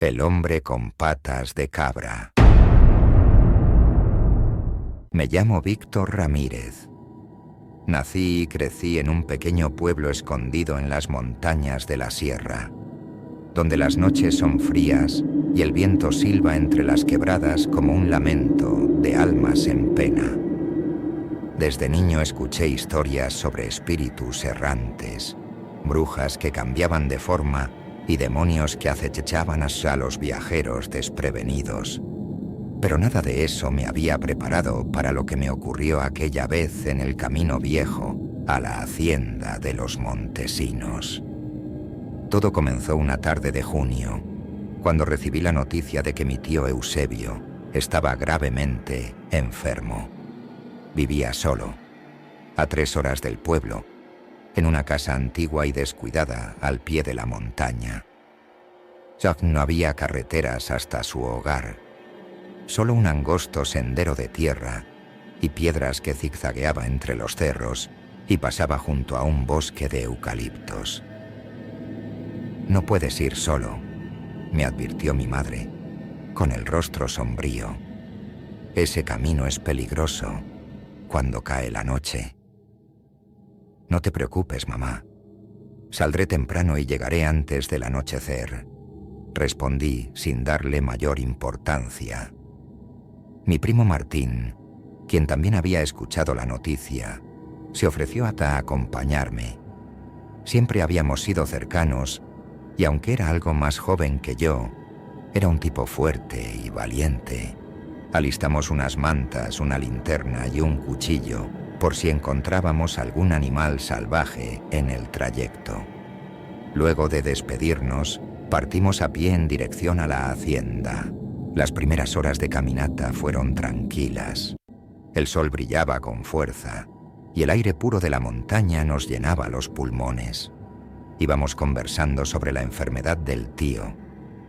El hombre con patas de cabra. Me llamo Víctor Ramírez. Nací y crecí en un pequeño pueblo escondido en las montañas de la sierra, donde las noches son frías y el viento silba entre las quebradas como un lamento de almas en pena. Desde niño escuché historias sobre espíritus errantes, brujas que cambiaban de forma y demonios que acechaban a los viajeros desprevenidos. Pero nada de eso me había preparado para lo que me ocurrió aquella vez en el camino viejo a la hacienda de los Montesinos. Todo comenzó una tarde de junio, cuando recibí la noticia de que mi tío Eusebio estaba gravemente enfermo. Vivía solo, a 3 horas del pueblo, en una casa antigua y descuidada al pie de la montaña. Ya no había carreteras hasta su hogar, solo un angosto sendero de tierra y piedras que zigzagueaba entre los cerros y pasaba junto a un bosque de eucaliptos. «No puedes ir solo», me advirtió mi madre, con el rostro sombrío. «Ese camino es peligroso cuando cae la noche». «No te preocupes, mamá. Saldré temprano y llegaré antes del anochecer», respondí sin darle mayor importancia. Mi primo Martín, quien también había escuchado la noticia, se ofreció a acompañarme. Siempre habíamos sido cercanos y aunque era algo más joven que yo, era un tipo fuerte y valiente. Alistamos unas mantas, una linterna y un cuchillo por si encontrábamos algún animal salvaje en el trayecto. Luego de despedirnos, partimos a pie en dirección a la hacienda. Las primeras horas de caminata fueron tranquilas. El sol brillaba con fuerza y el aire puro de la montaña nos llenaba los pulmones. Íbamos conversando sobre la enfermedad del tío,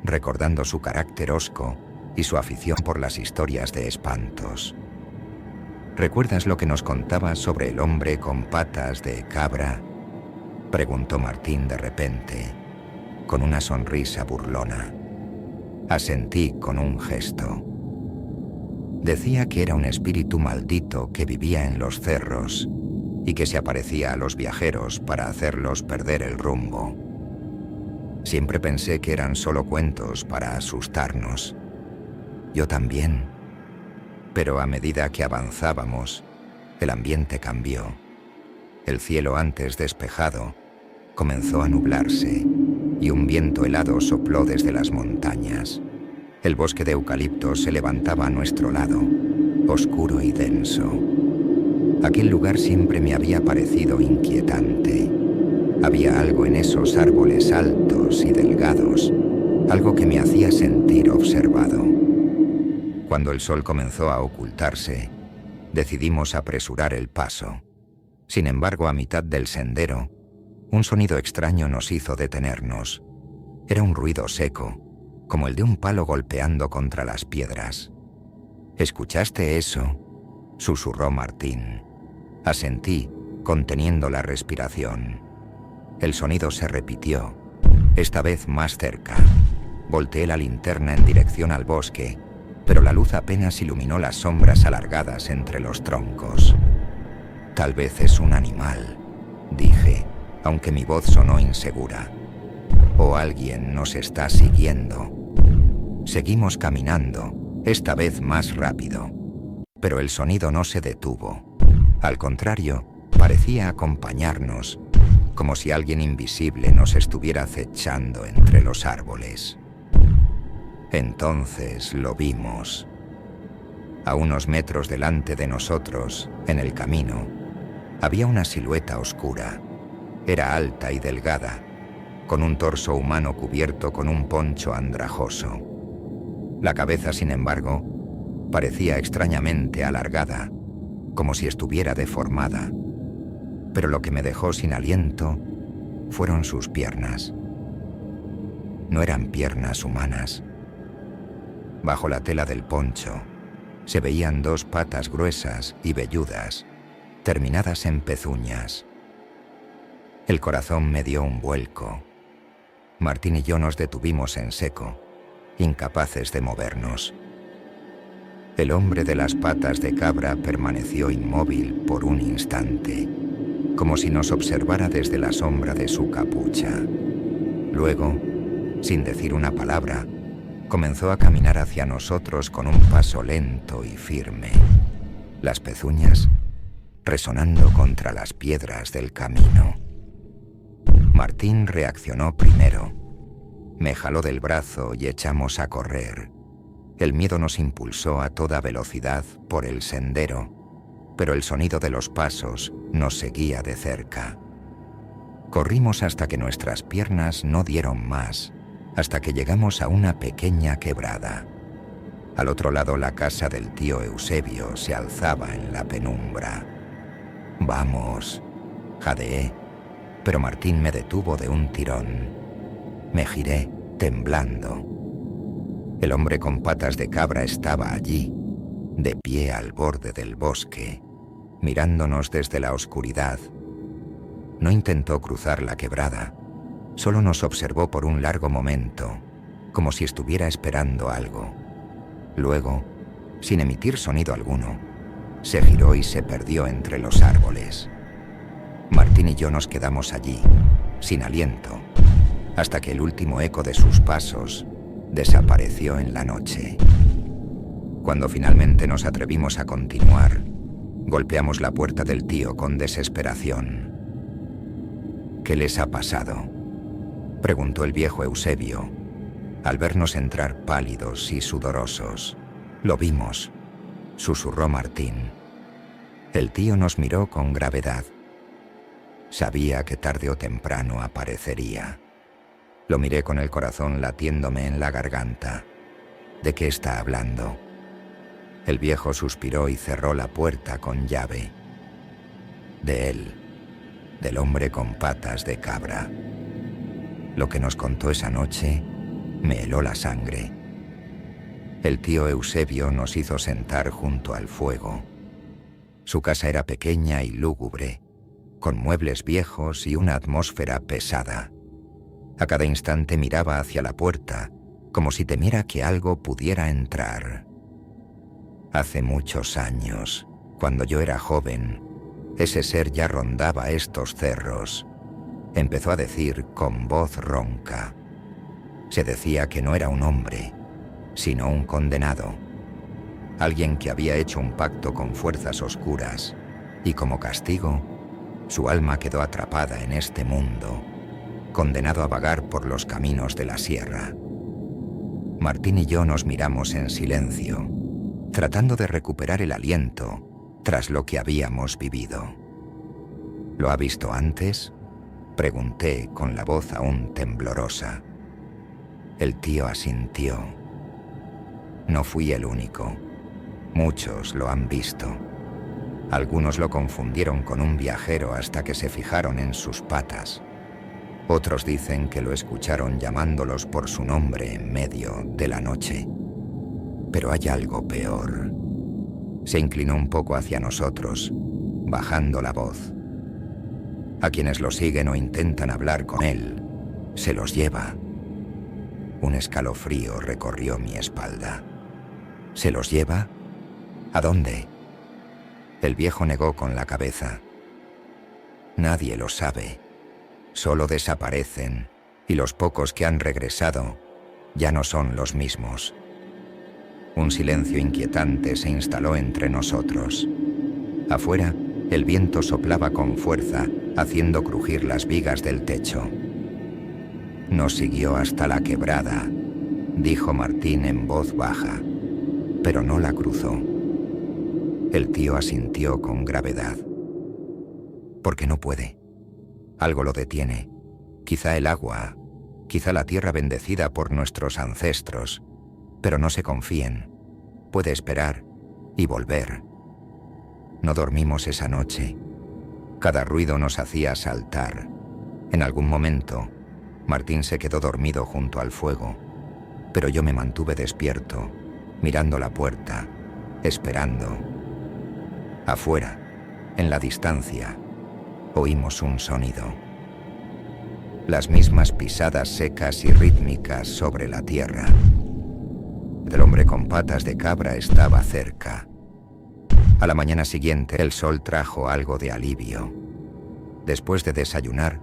recordando su carácter hosco y su afición por las historias de espantos. ¿Recuerdas lo que nos contaba sobre el hombre con patas de cabra?, preguntó Martín de repente, con una sonrisa burlona. Asentí con un gesto. Decía que era un espíritu maldito que vivía en los cerros y que se aparecía a los viajeros para hacerlos perder el rumbo. Siempre pensé que eran solo cuentos para asustarnos. Yo también. Pero a medida que avanzábamos, el ambiente cambió. El cielo, antes despejado, comenzó a nublarse y un viento helado sopló desde las montañas. El bosque de eucaliptos se levantaba a nuestro lado, oscuro y denso. Aquel lugar siempre me había parecido inquietante. Había algo en esos árboles altos y delgados, algo que me hacía sentir observado. Cuando el sol comenzó a ocultarse, decidimos apresurar el paso. Sin embargo, a mitad del sendero, un sonido extraño nos hizo detenernos. Era un ruido seco, como el de un palo golpeando contra las piedras. «¿Escuchaste eso?», susurró Martín. Asentí, conteniendo la respiración. El sonido se repitió, esta vez más cerca. Volteé la linterna en dirección al bosque, pero la luz apenas iluminó las sombras alargadas entre los troncos. «Tal vez es un animal», dije, aunque mi voz sonó insegura. «O alguien nos está siguiendo». Seguimos caminando, esta vez más rápido, pero el sonido no se detuvo. Al contrario, parecía acompañarnos, como si alguien invisible nos estuviera acechando entre los árboles. Entonces lo vimos. A unos metros delante de nosotros, en el camino, había una silueta oscura. Era alta y delgada, con un torso humano cubierto con un poncho andrajoso. La cabeza, sin embargo, parecía extrañamente alargada, como si estuviera deformada. Pero lo que me dejó sin aliento fueron sus piernas. No eran piernas humanas. Bajo la tela del poncho se veían 2 patas gruesas y velludas, terminadas en pezuñas. El corazón me dio un vuelco. Martín y yo nos detuvimos en seco. incapaces de movernos. El hombre de las patas de cabra permaneció inmóvil por un instante, como si nos observara desde la sombra de su capucha. Luego, sin decir una palabra, comenzó a caminar hacia nosotros con un paso lento y firme, las pezuñas resonando contra las piedras del camino. Martín reaccionó primero. Me jaló del brazo y echamos a correr. El miedo nos impulsó a toda velocidad por el sendero, pero el sonido de los pasos nos seguía de cerca. Corrimos hasta que nuestras piernas no dieron más, hasta que llegamos a una pequeña quebrada. Al otro lado, la casa del tío Eusebio se alzaba en la penumbra. «Vamos», jadeé, pero Martín me detuvo de un tirón. Me giré, temblando. El hombre con patas de cabra estaba allí, de pie al borde del bosque, mirándonos desde la oscuridad. No intentó cruzar la quebrada, solo nos observó por un largo momento, como si estuviera esperando algo. Luego, sin emitir sonido alguno, se giró y se perdió entre los árboles. Martín y yo nos quedamos allí, sin aliento, hasta que el último eco de sus pasos desapareció en la noche. Cuando finalmente nos atrevimos a continuar, golpeamos la puerta del tío con desesperación. «¿Qué les ha pasado?», preguntó el viejo Eusebio, al vernos entrar pálidos y sudorosos. «Lo vimos», susurró Martín. El tío nos miró con gravedad. Sabía que tarde o temprano aparecería. Lo miré con el corazón latiéndome en la garganta. ¿De qué está hablando? El viejo suspiró y cerró la puerta con llave. De él, del hombre con patas de cabra. Lo que nos contó esa noche me heló la sangre. El tío Eusebio nos hizo sentar junto al fuego. Su casa era pequeña y lúgubre, con muebles viejos y una atmósfera pesada. A cada instante miraba hacia la puerta, como si temiera que algo pudiera entrar. Hace muchos años, cuando yo era joven, ese ser ya rondaba estos cerros. Empezó a decir con voz ronca. Se decía que no era un hombre, sino un condenado. Alguien que había hecho un pacto con fuerzas oscuras, y como castigo, su alma quedó atrapada en este mundo, condenado a vagar por los caminos de la sierra. Martín y yo nos miramos en silencio, tratando de recuperar el aliento tras lo que habíamos vivido. ¿Lo ha visto antes?, pregunté con la voz aún temblorosa. El tío asintió. No fui el único. Muchos lo han visto. Algunos lo confundieron con un viajero hasta que se fijaron en sus patas. Otros dicen que lo escucharon llamándolos por su nombre en medio de la noche. Pero hay algo peor. Se inclinó un poco hacia nosotros, bajando la voz. A quienes lo siguen o intentan hablar con él, se los lleva. Un escalofrío recorrió mi espalda. ¿Se los lleva? ¿A dónde? El viejo negó con la cabeza. Nadie lo sabe. Solo desaparecen, y los pocos que han regresado ya no son los mismos. Un silencio inquietante se instaló entre nosotros. Afuera, el viento soplaba con fuerza, haciendo crujir las vigas del techo. Nos siguió hasta la quebrada, dijo Martín en voz baja, pero no la cruzó. El tío asintió con gravedad. Porque no puede. Algo lo detiene. Quizá el agua, quizá la tierra bendecida por nuestros ancestros, pero no se confíen. Puede esperar y volver. No dormimos esa noche. Cada ruido nos hacía saltar. En algún momento, Martín se quedó dormido junto al fuego, pero yo me mantuve despierto, mirando la puerta, esperando. Afuera, en la distancia, oímos un sonido. Las mismas pisadas secas y rítmicas sobre la tierra. con patas de cabra estaba cerca. A la mañana siguiente el sol trajo algo de alivio. Después de desayunar,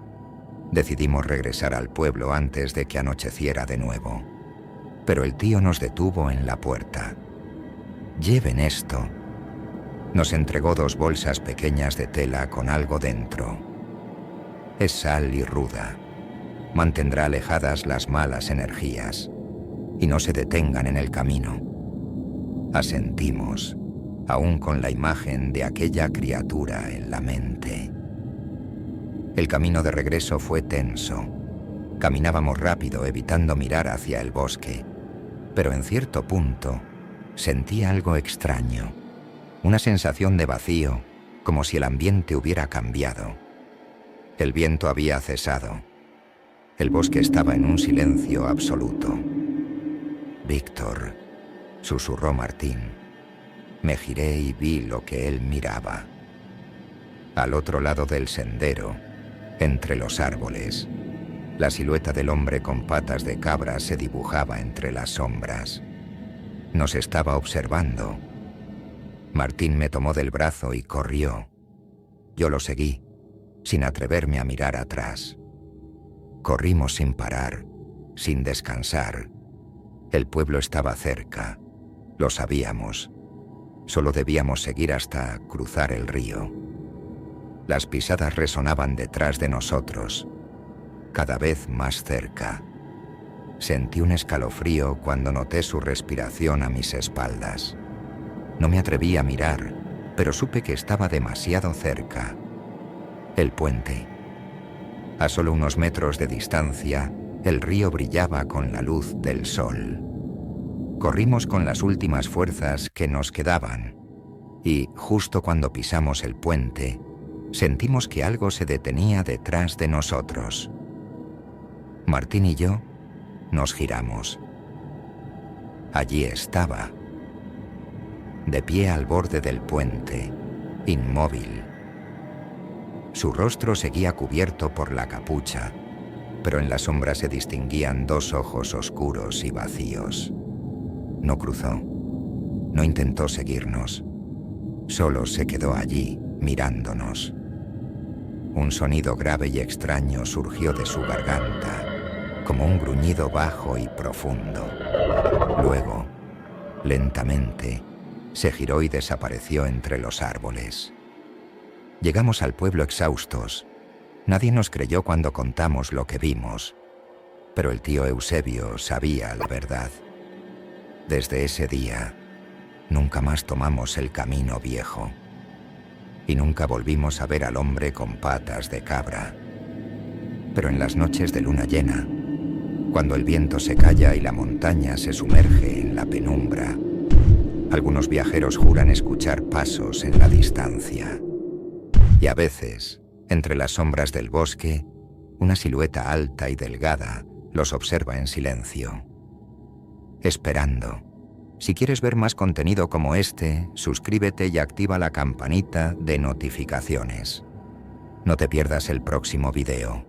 decidimos regresar al pueblo antes de que anocheciera de nuevo. Pero el tío nos detuvo en la puerta. «Lleven esto». Nos entregó 2 bolsas pequeñas de tela con algo dentro. Es sal y ruda. Mantendrá alejadas las malas energías y no se detengan en el camino. Asentimos, aún con la imagen de aquella criatura en la mente. El camino de regreso fue tenso. Caminábamos rápido, evitando mirar hacia el bosque, pero en cierto punto sentí algo extraño, una sensación de vacío, como si el ambiente hubiera cambiado. El viento había cesado. El bosque estaba en un silencio absoluto. «Víctor», susurró Martín. Me giré y vi lo que él miraba. Al otro lado del sendero, entre los árboles, la silueta del hombre con patas de cabra se dibujaba entre las sombras. Nos estaba observando. Martín me tomó del brazo y corrió. Yo lo seguí, sin atreverme a mirar atrás. Corrimos sin parar, sin descansar. El pueblo estaba cerca, lo sabíamos. Solo debíamos seguir hasta cruzar el río. Las pisadas resonaban detrás de nosotros, cada vez más cerca. Sentí un escalofrío cuando noté su respiración a mis espaldas. No me atreví a mirar, pero supe que estaba demasiado cerca. El puente. A solo unos metros de distancia, el río brillaba con la luz del sol. Corrimos con las últimas fuerzas que nos quedaban, y justo cuando pisamos el puente, sentimos que algo se detenía detrás de nosotros. Martín y yo nos giramos. Allí estaba, de pie al borde del puente, inmóvil. Su rostro seguía cubierto por la capucha, pero en la sombra se distinguían 2 ojos oscuros y vacíos. No cruzó, no intentó seguirnos, solo se quedó allí, mirándonos. Un sonido grave y extraño surgió de su garganta, como un gruñido bajo y profundo. Luego, lentamente, se giró y desapareció entre los árboles. Llegamos al pueblo exhaustos. Nadie nos creyó cuando contamos lo que vimos, pero el tío Eusebio sabía la verdad. Desde ese día, nunca más tomamos el camino viejo, y nunca volvimos a ver al hombre con patas de cabra. Pero en las noches de luna llena, cuando el viento se calla y la montaña se sumerge en la penumbra, algunos viajeros juran escuchar pasos en la distancia. Y a veces, entre las sombras del bosque, una silueta alta y delgada los observa en silencio, esperando. Si quieres ver más contenido como este, suscríbete y activa la campanita de notificaciones. No te pierdas el próximo video.